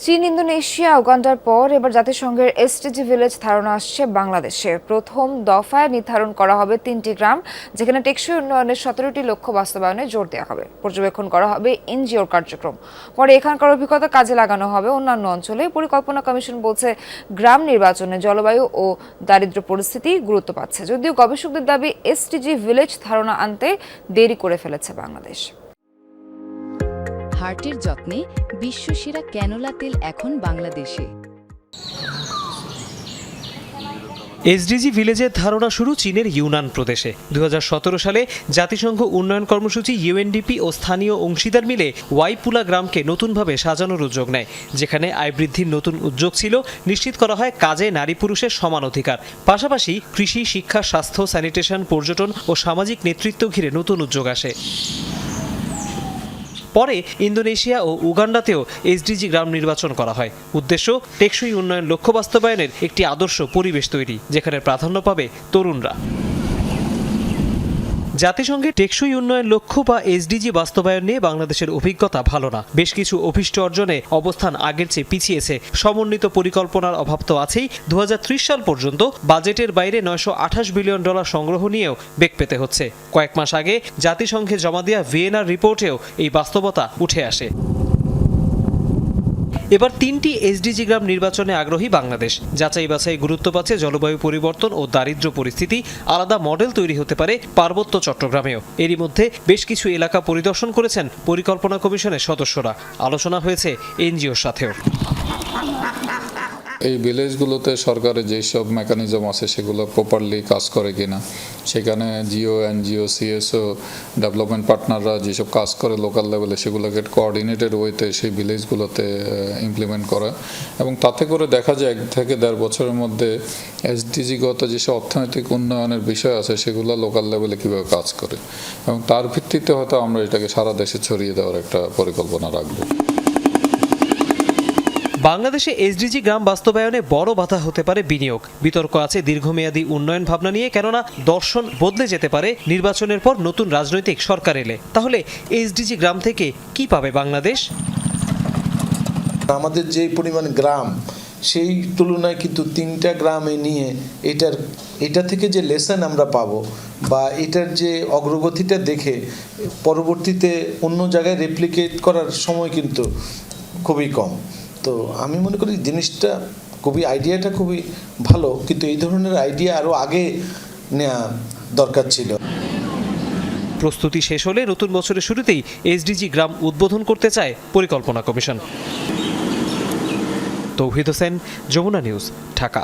চীন, ইন্দোনেশিয়া, উগান্ডার পর এবার জাতিসংঘের এসডিজি ভিলেজ ধারণা আসছে বাংলাদেশে। প্রথম দফায় নির্ধারণ করা হবে 3টি গ্রাম, যেখানে টেকসই উন্নয়নের 17টি লক্ষ্য বাস্তবায়নে জোর দেওয়া হবে। পর্যবেক্ষণ করা হবে এনজিওর কার্যক্রম। পরে এখানকার অভিজ্ঞতা কাজে লাগানো হবে অন্যান্য অঞ্চলে। পরিকল্পনা কমিশন বলছে, গ্রাম নির্বাচনে জলবায়ু ও দারিদ্র্য পরিস্থিতি গুরুত্ব পাচ্ছে। যদিও গবেষকদের দাবি, এসডিজি ভিলেজ ধারণা আনতে দেরি করে ফেলেছে বাংলাদেশ। হার্টের যত্নে বিশ্বসেরা ক্যানোলা তেল এখন বাংলাদেশে। এসডিজি ভিলেজের ধারণা শুরু চীনের ইউনান প্রদেশে। 2017 সালে জাতিসংঘ উন্নয়ন কর্মসূচি ইউএনডিপি ও স্থানীয় অংশীদার মিলে ওয়াইপুলা গ্রামকে নতুনভাবে সাজানোর উদ্যোগ নেয়, যেখানে আয় বৃদ্ধির নতুন উদ্যোগ ছিল। নিশ্চিত করা হয় কাজে নারী পুরুষের সমান অধিকার। পাশাপাশি কৃষি, শিক্ষা, স্বাস্থ্য, স্যানিটেশন, পর্যটন ও সামাজিক নেতৃত্ব ঘিরে নতুন উদ্যোগ আসে। পরে ইন্দোনেশিয়া ও উগান্ডাতেও এসডিজি গ্রাম নির্বাচন করা হয়। উদ্দেশ্য, টেকসই উন্নয়ন লক্ষ্য বাস্তবায়নের একটি আদর্শ পরিবেশ তৈরি, যেখানে প্রাধান্য পাবে তরুণরা। জাতিসংঘের টেকসই উন্নয়ন লক্ষ্য বা এসডিজি বাস্তবায়ন নিয়ে বাংলাদেশের অভিজ্ঞতা ভালো না। বেশ কিছু অভিষ্ট অর্জনে অবস্থান আগের চেয়ে পিছিয়েছে। সমন্বিত পরিকল্পনার অভাব তো আছেই। 2030 সাল পর্যন্ত বাজেটের বাইরে $928 বিলিয়ন সংগ্রহ নিয়েও বেগ পেতে হচ্ছে। কয়েক মাস আগে জাতিসংঘে জমা দেওয়া ভিয়েনার রিপোর্টেও এই বাস্তবতা উঠে আসে। এবার 3টি এসডিজি গ্রাম নির্বাচনে আগ্রহী বাংলাদেশ। যাচাই বাছাই গুরুত্ব পাচ্ছে জলবায়ু পরিবর্তন ও দারিদ্র্য পরিস্থিতি। আলাদা মডেল তৈরি হতে পারে পার্বত্য চট্টগ্রামেও। এরই মধ্যে বেশ কিছু এলাকা পরিদর্শন করেছেন পরিকল্পনা কমিশনের সদস্যরা। আলোচনা হয়েছে এনজিওর সাথেও। এই ভিলেজগুলোতে সরকারের যেসব মেকানিজম আছে সেগুলো প্রপারলি কাজ করে কিনা, সেখানে জিও, এনজিও, সিএসও, ডেভেলপমেন্ট পার্টনাররা যেসব কাজ করে লোকাল লেভেলে, সেগুলোকে কোঅর্ডিনেটেড ওয়েতে সেই ভিলেজগুলোতে ইমপ্লিমেন্ট করা, এবং তাতে করে দেখা যায় 1 থেকে 1.5 বছরের মধ্যে এসডিজিগত যেসব অর্থনৈতিক উন্নয়নের বিষয় আছে সেগুলো লোকাল লেভেলে কীভাবে কাজ করে, এবং তার ভিত্তিতে হয়তো আমরা এটাকে সারা দেশে ছড়িয়ে দেওয়ার একটা পরিকল্পনা রাখবো। বাংলাদেশে এসডিজি গ্রাম বাস্তবায়নে বড় বাধা হতে পারে বিনিয়োগ। বিতর্ক আছে দীর্ঘমেয়াদী উন্নয়ন ভাবনা নিয়ে, কেননা দর্শন বদলে যেতে পারে নির্বাচনের পর নতুন রাজনৈতিক সরকার এলে। তাহলে এসডিজি গ্রাম থেকে কি পাবে বাংলাদেশ? আমাদের যে পরিমাণ গ্রাম, সেই তুলনায় কিন্তু 3টা গ্রামে নিয়ে এটা থেকে যে লেসন আমরা পাবো বা এটার যে অগ্রগতিটা দেখে পরবর্তীতে অন্য জায়গায় রেপ্লিকেট করার সময় কিন্তু খুবই কম। তো আমি মনে করি জিনিসটা আইডিয়াটা খুবই ভালো, কিন্তু এই ধরনের আইডিয়া আরও আগে নেওয়া দরকার ছিল। প্রস্তুতি শেষ হলে নতুন বছরের শুরুতেই এসডিজি গ্রাম উদ্বোধন করতে চায় পরিকল্পনা কমিশন। তৌহিদ হোসেন, যমুনা নিউজ, ঢাকা।